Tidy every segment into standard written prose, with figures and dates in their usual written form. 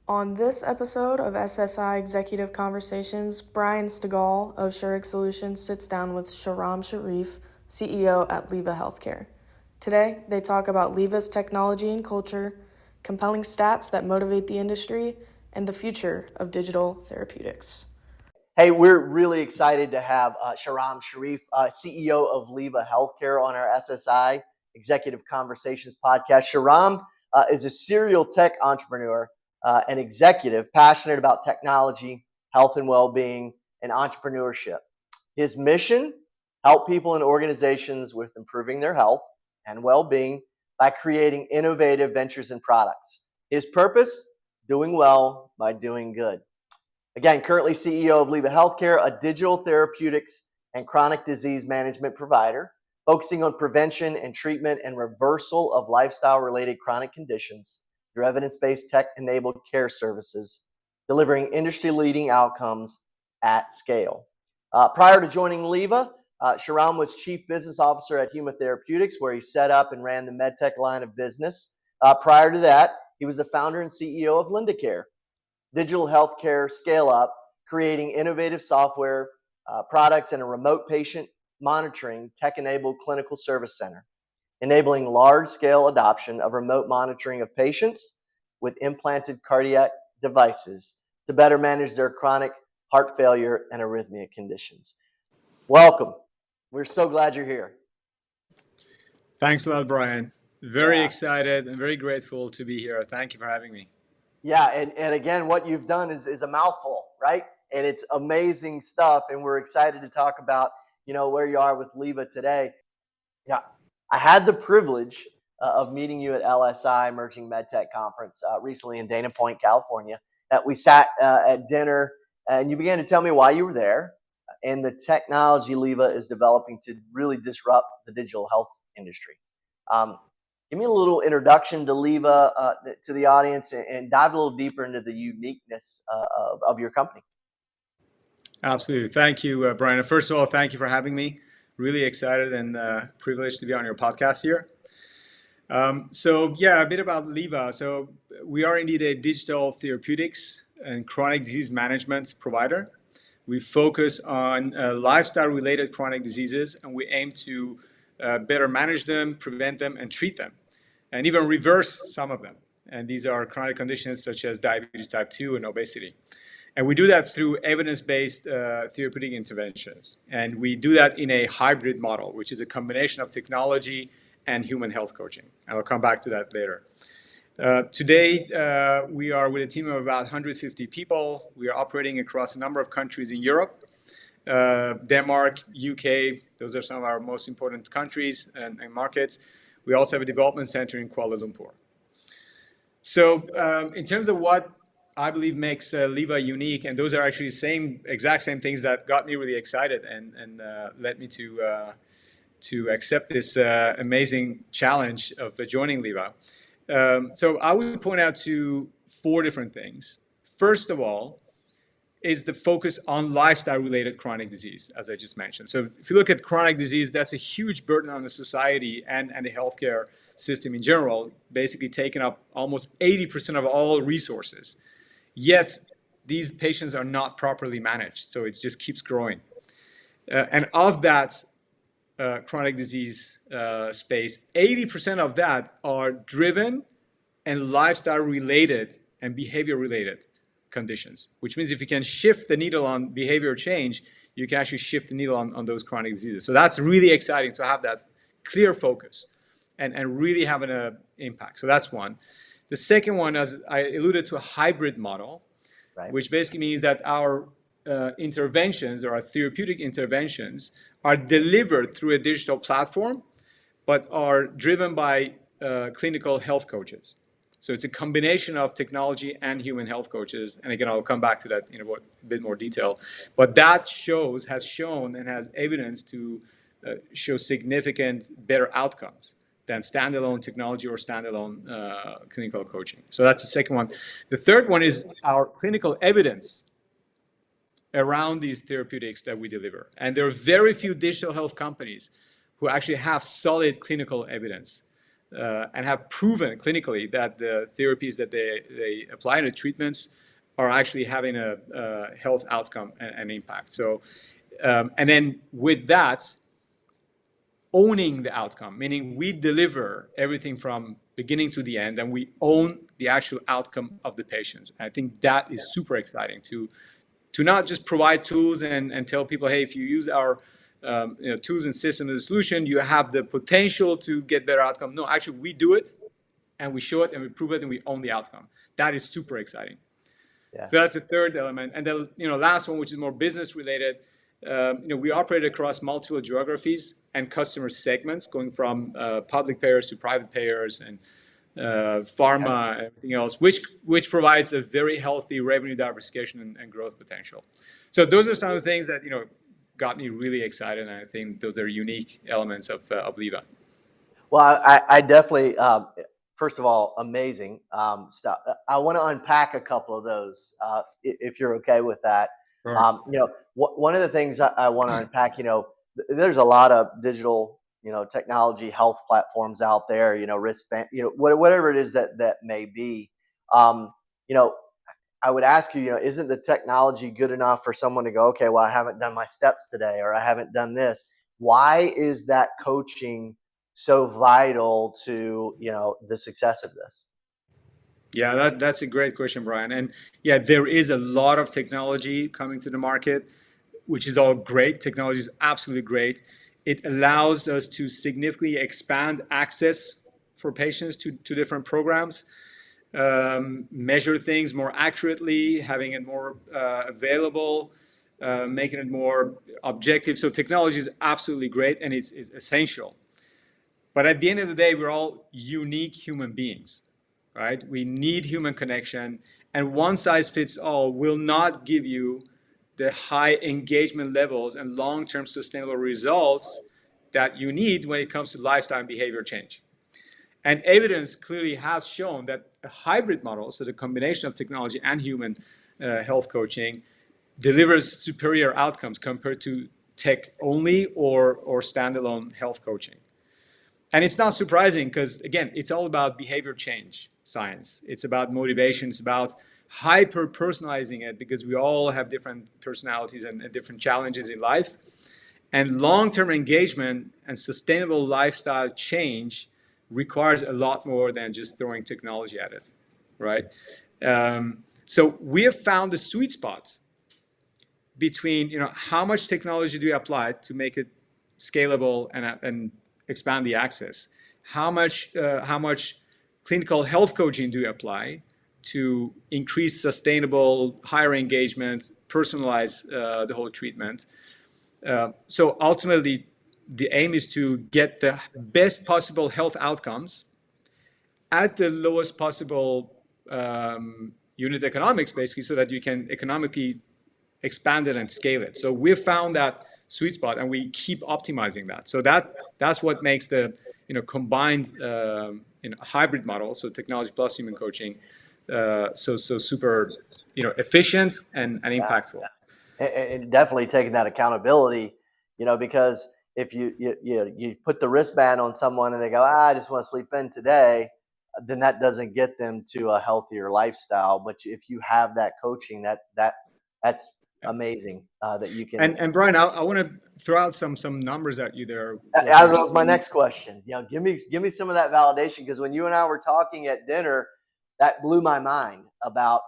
On this episode of SSI Executive Conversations, Brian Stegall of Shurig Solutions sits down with Shahram Sharif, CEO at Leva Healthcare. Today, they talk about Leva's technology and culture, compelling stats that motivate the industry, and the future of digital therapeutics. Hey, we're really excited to have Shahram Sharif, CEO of Leva Healthcare, on our SSI Executive Conversations podcast. Shahram is a serial tech entrepreneur and executive passionate about technology, health and well-being, and entrepreneurship. His mission: help people and organizations with improving their health and well-being by creating innovative ventures and products. His purpose: doing well by doing good. Again, currently CEO of Leva Healthcare, a digital therapeutics and chronic disease management provider, focusing on prevention and treatment and reversal of lifestyle-related chronic conditions through evidence-based tech-enabled care services, delivering industry-leading outcomes at scale. Prior to joining Leva, Shahram was Chief Business Officer at Huma Therapeutics, where he set up and ran the MedTech line of business. Prior to that, he was the founder and CEO of LindaCare, digital healthcare scale up, creating innovative software, products, and a remote patient monitoring tech-enabled clinical service center, enabling large-scale adoption of remote monitoring of patients with implanted cardiac devices to better manage their chronic heart failure and arrhythmia conditions. Welcome. We're so glad you're here. Thanks a lot, Brian. Very excited and very grateful to be here. Thank you for having me. Yeah, and again, what you've done is a mouthful, right? And it's amazing stuff, and we're excited to talk about, where you are with Leva today. I had the privilege of meeting you at LSI Emerging MedTech Conference recently in Dana Point, California. That we sat at dinner, and you began to tell me why you were there and the technology Leva is developing to really disrupt the digital health industry. Give me a little introduction to Leva to the audience and dive a little deeper into the uniqueness of your company. Absolutely. Thank you, Brian. First of all, thank you for having me. Really excited and privileged to be on your podcast here. A bit about Leva. So we are indeed a digital therapeutics and chronic disease management provider. We focus on lifestyle-related chronic diseases, and we aim to better manage them, prevent them, and treat them, and even reverse some of them. And these are chronic conditions such as diabetes type 2 and obesity. And we do that through evidence-based therapeutic interventions. And we do that in a hybrid model, which is a combination of technology and human health coaching. And I'll come back to that later. Today, we are with a team of about 150 people. We are operating across a number of countries in Europe, Denmark, UK. Those are some of our most important countries and markets. We also have a development center in Kuala Lumpur. So in terms of what I believe makes Leva unique, and those are actually the exact same things that got me really excited and led me to accept this amazing challenge of joining Leva. So I would point out to 4 different things. First of all, is the focus on lifestyle-related chronic disease, as I just mentioned. So if you look at chronic disease, that's a huge burden on the society and the healthcare system in general, basically taking up almost 80% of all resources. Yet, these patients are not properly managed, so it just keeps growing. And of that chronic disease space, 80% of that are driven and lifestyle-related and behavior-related conditions, which means if you can shift the needle on behavior change, you can actually shift the needle on those chronic diseases. So that's really exciting to have that clear focus and really have an impact. So that's one. The second one, as I alluded to, a hybrid model, right, which basically means that our interventions or our therapeutic interventions are delivered through a digital platform, but are driven by clinical health coaches. So it's a combination of technology and human health coaches. And again, I'll come back to that in a bit more detail. But that has shown and has evidence to show significant better outcomes than standalone technology or standalone clinical coaching. So that's the second one. The third one is our clinical evidence around these therapeutics that we deliver. And there are very few digital health companies who actually have solid clinical evidence and have proven clinically that the therapies that they apply in the treatments are actually having a health outcome and impact. So, and then with that, owning the outcome, meaning we deliver everything from beginning to the end, and we own the actual outcome of the patients. And I think that is super exciting to not just provide tools and tell people, hey, if you use our tools and systems as a solution, you have the potential to get better outcome. No, actually, we do it, and we show it, and we prove it, and we own the outcome. That is super exciting. Yeah. So that's the third element. And the last one, which is more business related, we operate across multiple geographies and customer segments, going from public payers to private payers and pharma, and everything else, which provides a very healthy revenue diversification and growth potential. So those are some of the things that got me really excited, and I think those are unique elements of Liva. Well, I definitely. First of all, amazing stuff. I want to unpack a couple of those, if you're okay with that. Sure. One of the things I want to unpack, there's a lot of digital, technology health platforms out there, wristband, whatever it is that may be. I would ask you, isn't the technology good enough for someone to go, okay, well, I haven't done my steps today, or I haven't done this. Why is that coaching so vital to the success of this? Yeah, that's a great question, Brian. And yeah, there is a lot of technology coming to the market, which is all great. Technology is absolutely great. It allows us to significantly expand access for patients to different programs, measure things more accurately, having it more available, making it more objective. So technology is absolutely great, and it's essential. But at the end of the day, we're all unique human beings, right? We need human connection, and one size fits all will not give you the high engagement levels and long-term sustainable results that you need when it comes to lifestyle and behavior change. And evidence clearly has shown that a hybrid model, so the combination of technology and human health coaching, delivers superior outcomes compared to tech only or standalone health coaching. And it's not surprising because, again, it's all about behavior change science. It's about motivation. It's about hyper-personalizing it because we all have different personalities and different challenges in life. And long-term engagement and sustainable lifestyle change requires a lot more than just throwing technology at it, right? So we have found the sweet spot between, how much technology do we apply to make it scalable and expand the access? How much clinical health coaching do you apply to increase sustainable, higher engagement, personalize the whole treatment? So ultimately, the aim is to get the best possible health outcomes at the lowest possible unit economics, basically, so that you can economically expand it and scale it. So we've found that sweet spot, and we keep optimizing that. So that's what makes the combined hybrid model, so technology plus human coaching, so super efficient and impactful. And definitely taking that accountability, because if you put the wristband on someone and they go, I just want to sleep in today, then that doesn't get them to a healthier lifestyle. But if you have that coaching, that's amazing that you can. And Brian, I want to throw out some numbers at you there. That was my next question. Give me some of that validation, because when you and I were talking at dinner, that blew my mind about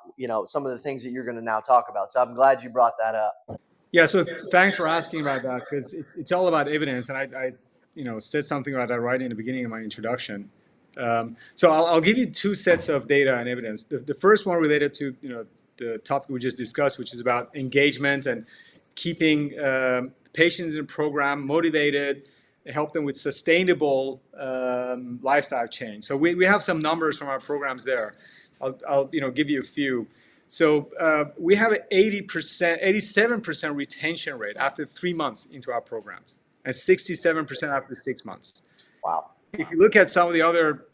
some of the things that you're going to now talk about. So I'm glad you brought that up. Yeah. So thanks for asking about that, because it's all about evidence, and I said something about that right in the beginning of my introduction. So I'll give you two sets of data and evidence. The first one related to the topic we just discussed, which is about engagement and keeping patients in the program motivated, help them with sustainable lifestyle change. So we have some numbers from our programs there. I'll give you a few. So we have an 87% retention rate after 3 months into our programs, and 67% after 6 months. Wow. If you look at some of the other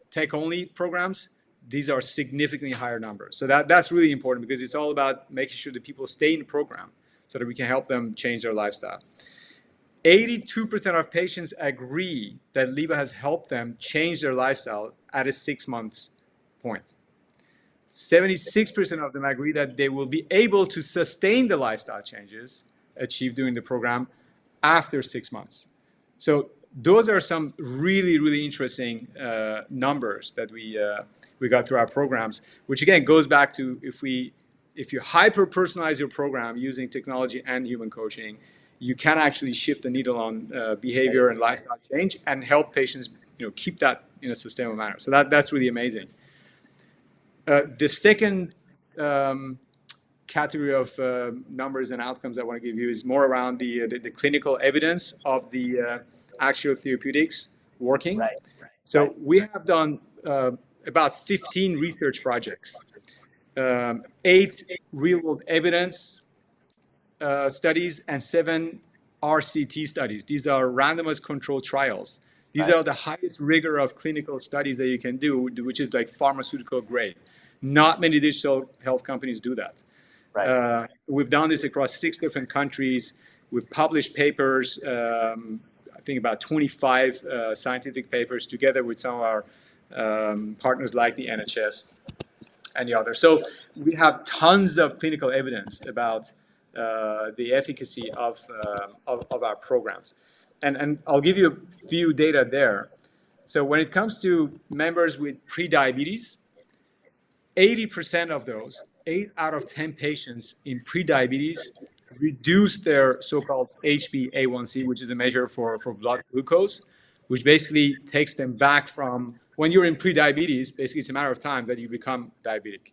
tech-only programs, these are significantly higher numbers. So that's really important, because it's all about making sure that people stay in the program so that we can help them change their lifestyle. 82% of patients agree that Leva has helped them change their lifestyle at a 6 months point. 76% of them agree that they will be able to sustain the lifestyle changes achieved during the program after 6 months. So those are some really, really interesting numbers that we got through our programs, which again goes back to if you hyper personalize your program using technology and human coaching, you can actually shift the needle on behavior and lifestyle change and help patients keep that in a sustainable manner. So that's really amazing. The second category of numbers and outcomes I want to give you is more around the clinical evidence of the actual therapeutics working. Right. So we have done about 15 research projects, 8 real-world evidence studies, and 7 RCT studies. These are randomized controlled trials. These are the highest rigor of clinical studies that you can do, which is like pharmaceutical grade. Not many digital health companies do that. Right. We've done this across 6 different countries. We've published papers, I think about 25 scientific papers together with some of our partners like the NHS and the others. So we have tons of clinical evidence about the efficacy of our programs. And I'll give you a few data there. So when it comes to members with prediabetes, 80% of those, 8 out of 10 patients in prediabetes, reduce their so-called HbA1c, which is a measure for blood glucose, which basically takes them back from when you're in prediabetes, basically it's a matter of time that you become diabetic.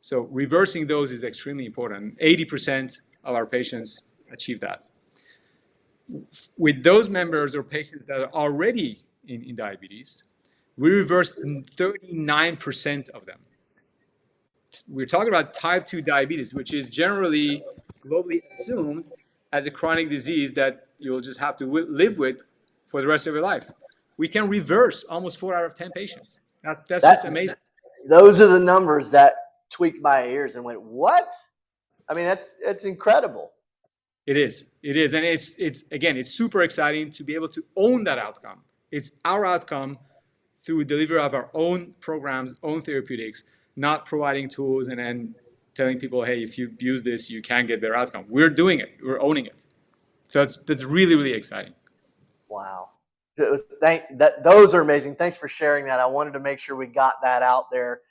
So reversing those is extremely important. 80% of our patients achieve that. With those members or patients that are already in diabetes, we reversed 39% of them. We're talking about type 2 diabetes, which is generally globally assumed as a chronic disease that you'll just have to live with for the rest of your life. We can reverse almost 4 out of 10 patients. That's just amazing. Those are the numbers that tweaked my ears and went, what? I mean, that's incredible. It is, and it's super exciting to be able to own that outcome. It's our outcome through delivery of our own programs, own therapeutics, not providing tools and then telling people, hey, if you use this, you can get better outcome. We're doing it. We're owning it. So that's really, really exciting. Wow. Those are amazing. Thanks for sharing that. I wanted to make sure we got that out there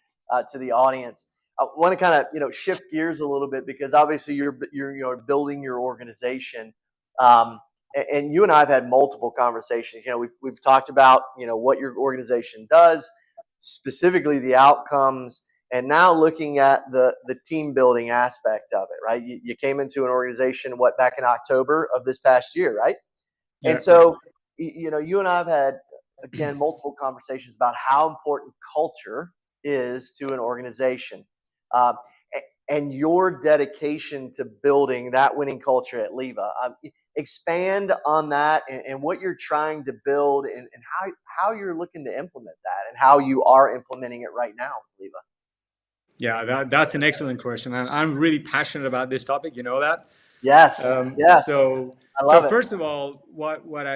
to the audience. I want to kind of shift gears a little bit because obviously you're building your organization, and you and I have had multiple conversations. We've talked about what your organization does, specifically the outcomes, and now looking at the team building aspect of it. Right, you came into an organization back in October of this past year, right? Yeah, and so you and I have had again multiple conversations about how important culture is to an organization. Um, and your dedication to building that winning culture at Leva. Expand on that and what you're trying to build and how you're looking to implement that and how you are implementing it right now with Leva. Yeah, that's an excellent question. And I'm really passionate about this topic. You know that? Yes. Yes. So I love it. First of all, what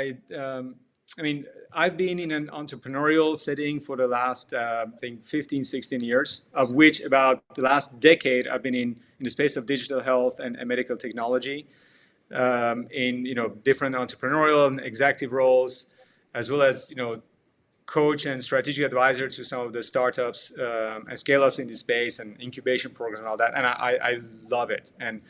I mean, I've been in an entrepreneurial setting for the last, I think, 15, 16 years, of which about the last decade I've been in the space of digital health and medical technology, in different entrepreneurial and executive roles, as well as coach and strategic advisor to some of the startups and scale-ups in this space and incubation programs and all that. And I love it. And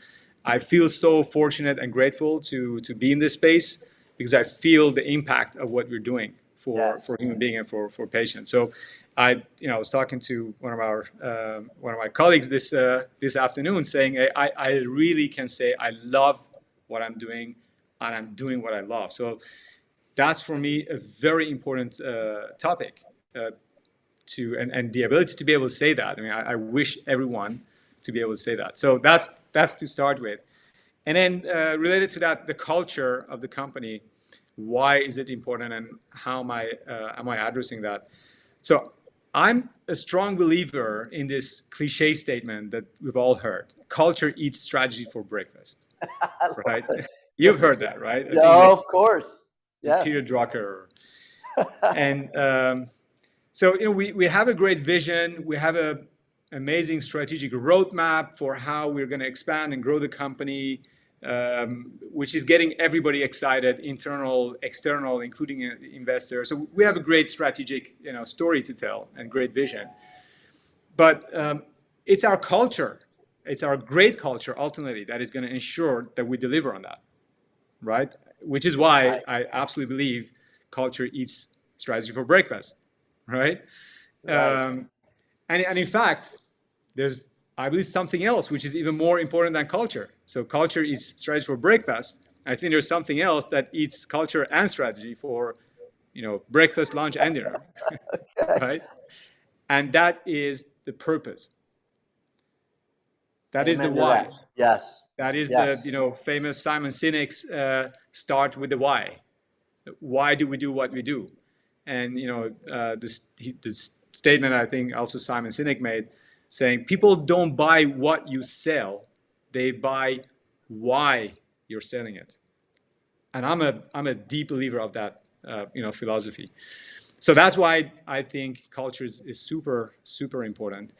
I feel so fortunate and grateful to be in this space because I feel the impact of what we're doing for human beings and for patients. So I was talking to one of my colleagues this afternoon saying I really can say I love what I'm doing and I'm doing what I love. So that's for me a very important topic and the ability to be able to say that. I mean, I wish everyone to be able to say that. So that's to start with. And then related to that, the culture of the company, why is it important and how am I addressing that? So I'm a strong believer in this cliche statement that we've all heard: culture eats strategy for breakfast. Right? You've heard that, right? I think Yeah, like of course. Peter Yes. Drucker. And so, we have a great vision. We have a amazing strategic roadmap for how we're going to expand and grow the company, which is getting everybody excited, internal, external, including investors. So we have a great strategic, story to tell and great vision. But it's our culture. It's our great culture, ultimately, that is going to ensure that we deliver on that, right? Which is why Right. I absolutely believe culture eats strategy for breakfast, right? Right. And in fact, there's, I believe, something else which is even more important than culture. So culture is strategy for breakfast. I think there's something else that eats culture and strategy for, breakfast, lunch, and dinner, right? And that is the purpose. That is the Amen to that. why. Yes. That is the, Yes. famous Simon Sinek's start with the why. Why do we do what we do? And this statement I think also Simon Sinek made, saying people don't buy what you sell, they buy why you're selling it. And I'm a deep believer of that philosophy. So that's why I think culture is super super important.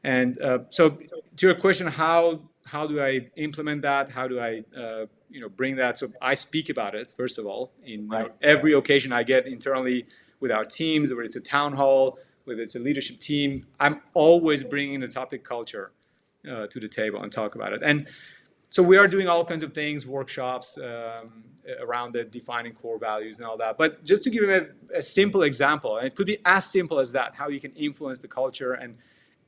And so to your question, how do I implement that? How do I bring that? So I speak about it first of all in Right. every occasion I get internally with our teams, whether it's a town hall, whether it's a leadership team. I'm always bringing the topic culture to the table and talk about it. And so we are doing all kinds of things, workshops around the defining core values and all that. But just to give you a simple example, and it could be as simple as that, how you can influence the culture and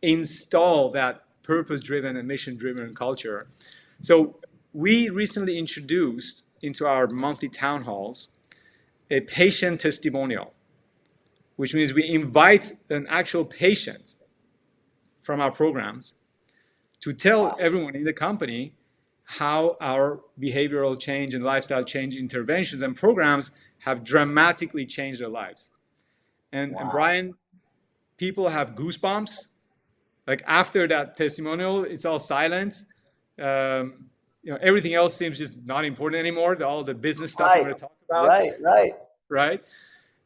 install that purpose-driven and mission-driven culture. So we recently introduced into our monthly town halls a patient testimonial, which means we invite an actual patient from our programs to tell Wow. everyone in the company how our behavioral change and lifestyle change interventions and programs have dramatically changed their lives. And Wow. Brian, people have goosebumps. Like after that testimonial, it's all silent. Everything else seems just not important anymore. All the business stuff you Right. want to talk about, Right. Right. right?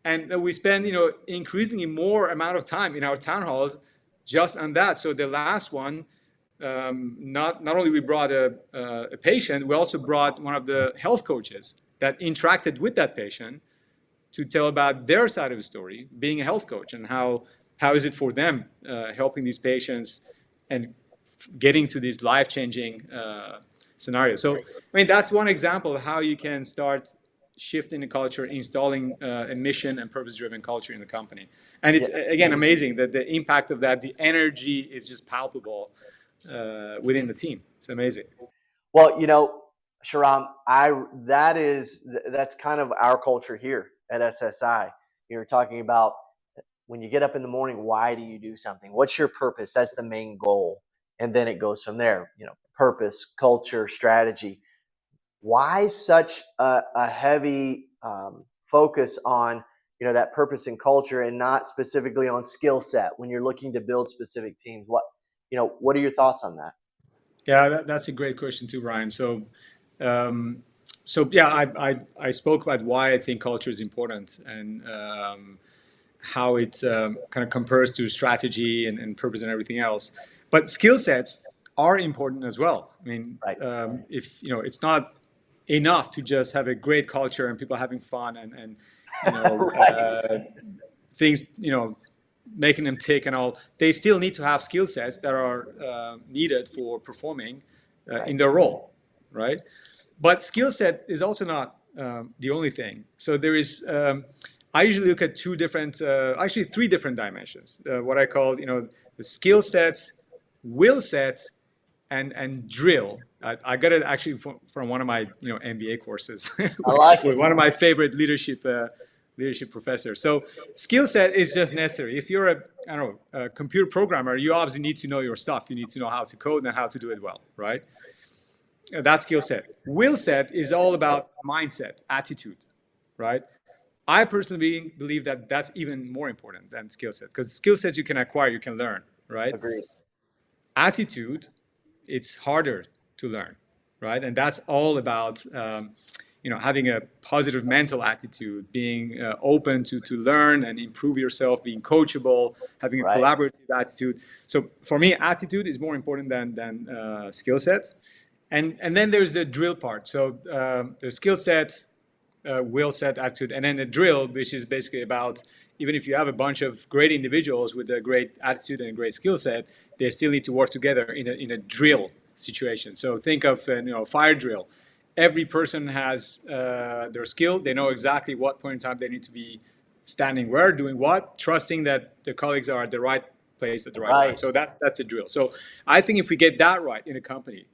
And we spend, increasingly more amount of time in our town halls just on that. So the last one, not only we brought a patient, we also brought one of the health coaches that interacted with that patient to tell about their side of the story, being a health coach, and how is it for them helping these patients and getting to these life-changing scenarios. So, I mean, that's one example of how you can start shifting the culture, installing a mission and purpose-driven culture in the company. And Yeah. it's, again, amazing that the impact of that, the energy is just palpable within the team. It's amazing. Well, Shahram, that's kind of our culture here at SSI. You're talking about when you get up in the morning, why do you do something? What's your purpose? That's the main goal. And then it goes from there, purpose, culture, strategy. Why such a heavy focus on, that purpose and culture and not specifically on skill set when you're looking to build specific teams? What are your thoughts on that? Yeah, that's a great question too, Brian. Um, yeah, I spoke about why I think culture is important and how it kind of compares to strategy and purpose and everything else. But skill sets are important as well. I mean, Right. if it's not enough to just have a great culture and people having fun and you know Right. things making them tick and all, they still need to have skill sets that are needed for performing Right. in their role, right? But skill set is also not the only thing. So there is, I usually look at actually three different dimensions. What I call, the skill set, will set, and drill. I got it actually from one of my MBA courses I like with it. one of my favorite leadership professors. So skill set is just necessary. If you're I don't know, a computer programmer, you obviously need to know your stuff. You need to know how to code and how to do it well, right? That skill set. Will set is all about mindset, attitude, right? I personally believe that that's even more important than skill sets because skill sets you can acquire, you can learn, right? Agreed. Attitude, it's harder to learn, right? And that's all about having a positive mental attitude, being open to learn and improve yourself, being coachable, having a Right. collaborative attitude. So for me, attitude is more important than skill set. And then there's the drill part. So the skill set, will set, attitude, and then the drill, which is basically about, even if you have a bunch of great individuals with a great attitude and a great skill set, they still need to work together in a drill situation. So think of fire drill. Every person has their skill. They know exactly what point in time they need to be standing where, doing what, trusting that their colleagues are at the right place at the right time. Right. So that's a drill. So I think if we get that right in a company,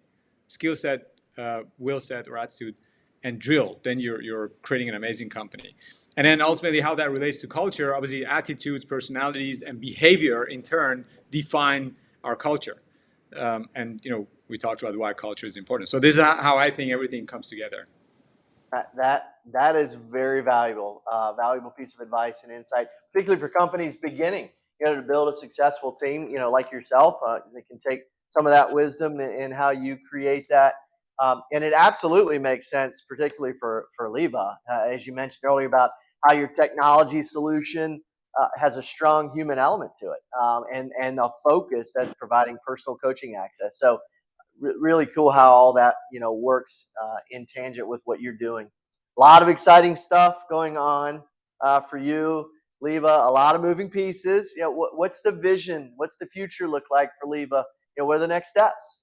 skill set, will set, or attitude, and drill, then you're creating an amazing company. And then ultimately, how that relates to culture, obviously, attitudes, personalities, and behavior in turn define our culture. And we talked about why culture is important. So this is how I think everything comes together. That is very valuable, valuable piece of advice and insight, particularly for companies beginning, to build a successful team, like yourself. They can take some of that wisdom in how you create that. And it absolutely makes sense, particularly for Leva, as you mentioned earlier about how your technology solution has a strong human element to it, and a focus that's providing personal coaching access. So really cool how all that works in tangent with what you're doing. A lot of exciting stuff going on for you, Leva. A lot of moving pieces. What's the vision? What's the future look like for Leva? What are the next steps?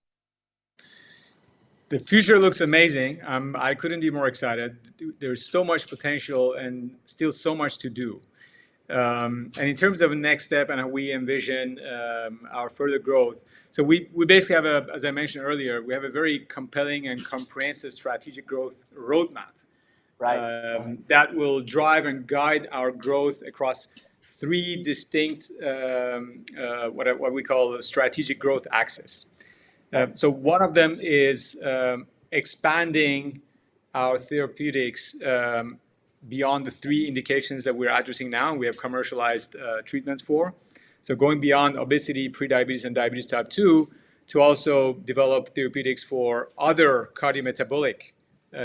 The future looks amazing. I couldn't be more excited. There's so much potential and still so much to do. And in terms of the next step and how we envision our further growth, so we basically have as I mentioned earlier, we have a very compelling and comprehensive strategic growth roadmap Right. that will drive and guide our growth across three distinct, what we call strategic growth axes. So one of them is expanding our therapeutics beyond the three indications that we're addressing now. We have commercialized treatments for. So going beyond obesity, prediabetes, and diabetes type 2 to also develop therapeutics for other cardiometabolic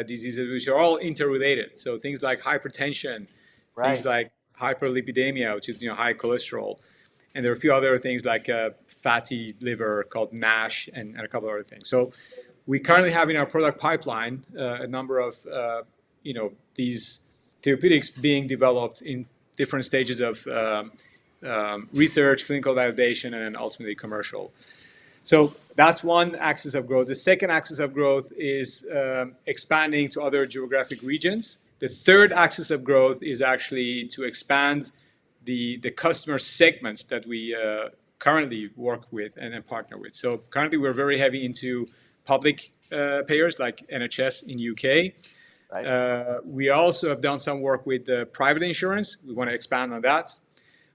diseases, which are all interrelated. So things like hypertension, things Right. like hyperlipidemia, which is high cholesterol, and there are a few other things like fatty liver called NASH and a couple of other things. So we currently have in our product pipeline a number of these therapeutics being developed in different stages of research, clinical validation, and then ultimately commercial. So that's one axis of growth. The second axis of growth is expanding to other geographic regions. The third axis of growth is actually to expand the customer segments that we currently work with and partner with. So currently we're very heavy into public payers like NHS in UK. Right. We also have done some work with private insurance. We want to expand on that.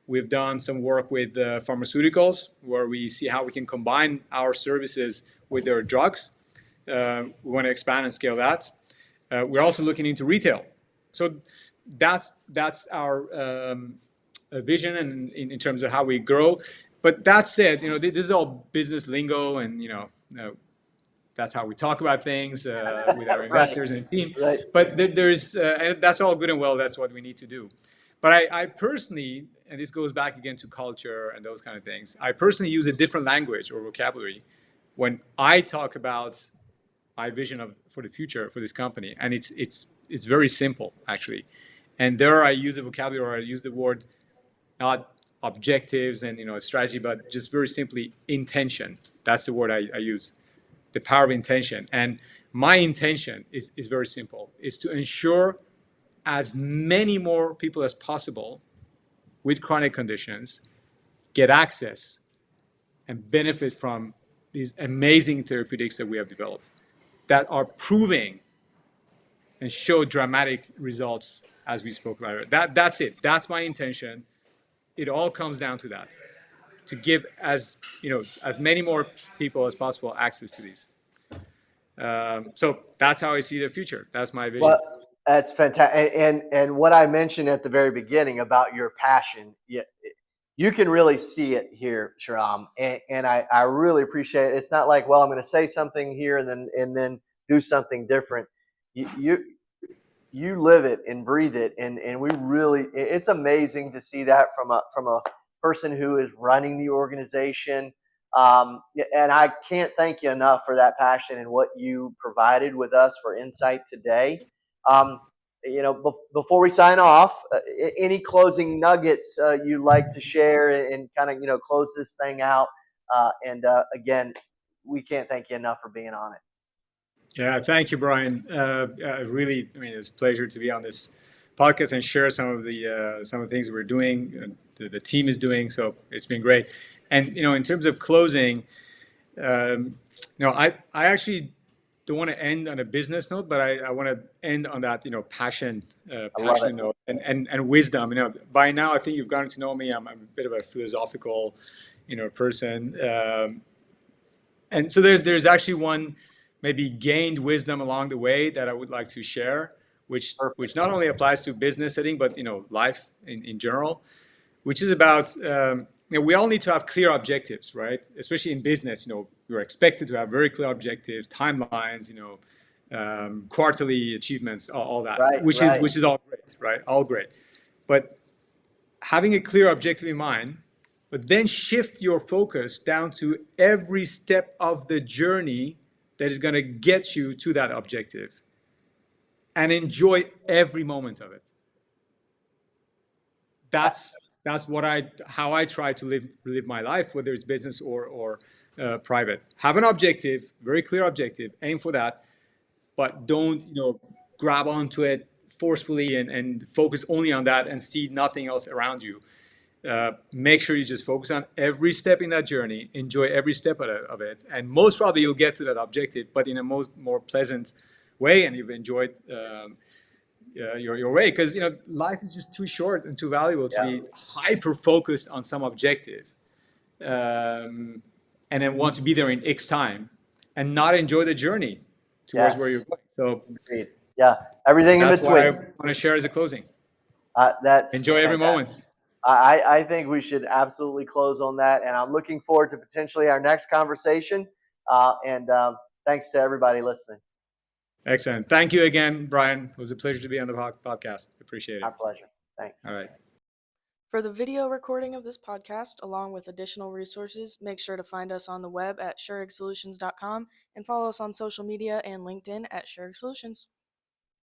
We've done some work with pharmaceuticals where we see how we can combine our services with their drugs. We want to expand and scale that. We're also looking into retail. So that's our vision and in terms of how we grow. But that said, this is all business lingo, and that's how we talk about things with our investors and team. Right. But there's and that's all good and well. That's what we need to do. But I personally, and this goes back again to culture and those kind of things, I personally use a different language or vocabulary when I talk about my vision for the future for this company, and it's very simple actually. And there I use a vocabulary, or I use the word not objectives and strategy, but just very simply intention. That's the word I use. The power of intention. And my intention is very simple. It's to ensure as many more people as possible with chronic conditions get access and benefit from these amazing therapeutics that we have developed that are proving and show dramatic results as we spoke about it. That's it. That's my intention. It all comes down to that, to give as many more people as possible access to these. So that's how I see the future. That's my vision. Well, that's fantastic. And what I mentioned at the very beginning about your passion, you can really see it here, Shahram. And I really appreciate it. It's not like, well, I'm going to say something here and then do something different. You live it and breathe it, and we really, it's amazing to see that from a person who is running the organization. And I can't thank you enough for that passion and what you provided with us for insight today. um, Before we sign off, any closing nuggets you'd like to share and kind of close this thing out? And again, we can't thank you enough for being on it. Yeah, thank you, Brian. Really, I mean, it was a pleasure to be on this podcast and share some of the things we're doing, the team is doing. So it's been great. And in terms of closing, I actually don't want to end on a business note, but I want to end on that passion, I love it. note, and wisdom. By now I think you've gotten to know me. I'm a bit of a philosophical, person. And so there's actually one maybe gained wisdom along the way that I would like to share, which Perfect. not only applies to business setting but life in general, which is about we all need to have clear objectives, right? Especially in business, you're expected to have very clear objectives, timelines, quarterly achievements, all that, Right, right. which is all great, right? All great, but having a clear objective in mind, but then shift your focus down to every step of the journey that is going to get you to that objective and enjoy every moment of it. That's how I try to live my life, whether it's business or private. Have an objective, very clear objective, aim for that, but don't grab onto it forcefully and focus only on that and see nothing else around you. Make sure you just focus on every step in that journey, enjoy every step of it, and most probably you'll get to that objective, but in a more pleasant way, and you've enjoyed your way. Because life is just too short and too valuable to be hyper focused on some objective, and then want to be there in X time and not enjoy the journey towards where you're going. So Agreed. Yeah, everything in that's why I between. want to share as a closing. That's Enjoy every fantastic. moment. I think we should absolutely close on that, and I'm looking forward to potentially our next conversation. And thanks to everybody listening. Excellent. Thank you again, Brian. It was a pleasure to be on the podcast. Appreciate Our it. pleasure. Thanks. All right. For the video recording of this podcast, along with additional resources, make sure to find us on the web at shurigsolutions.com and follow us on social media and LinkedIn at Shurig Solutions.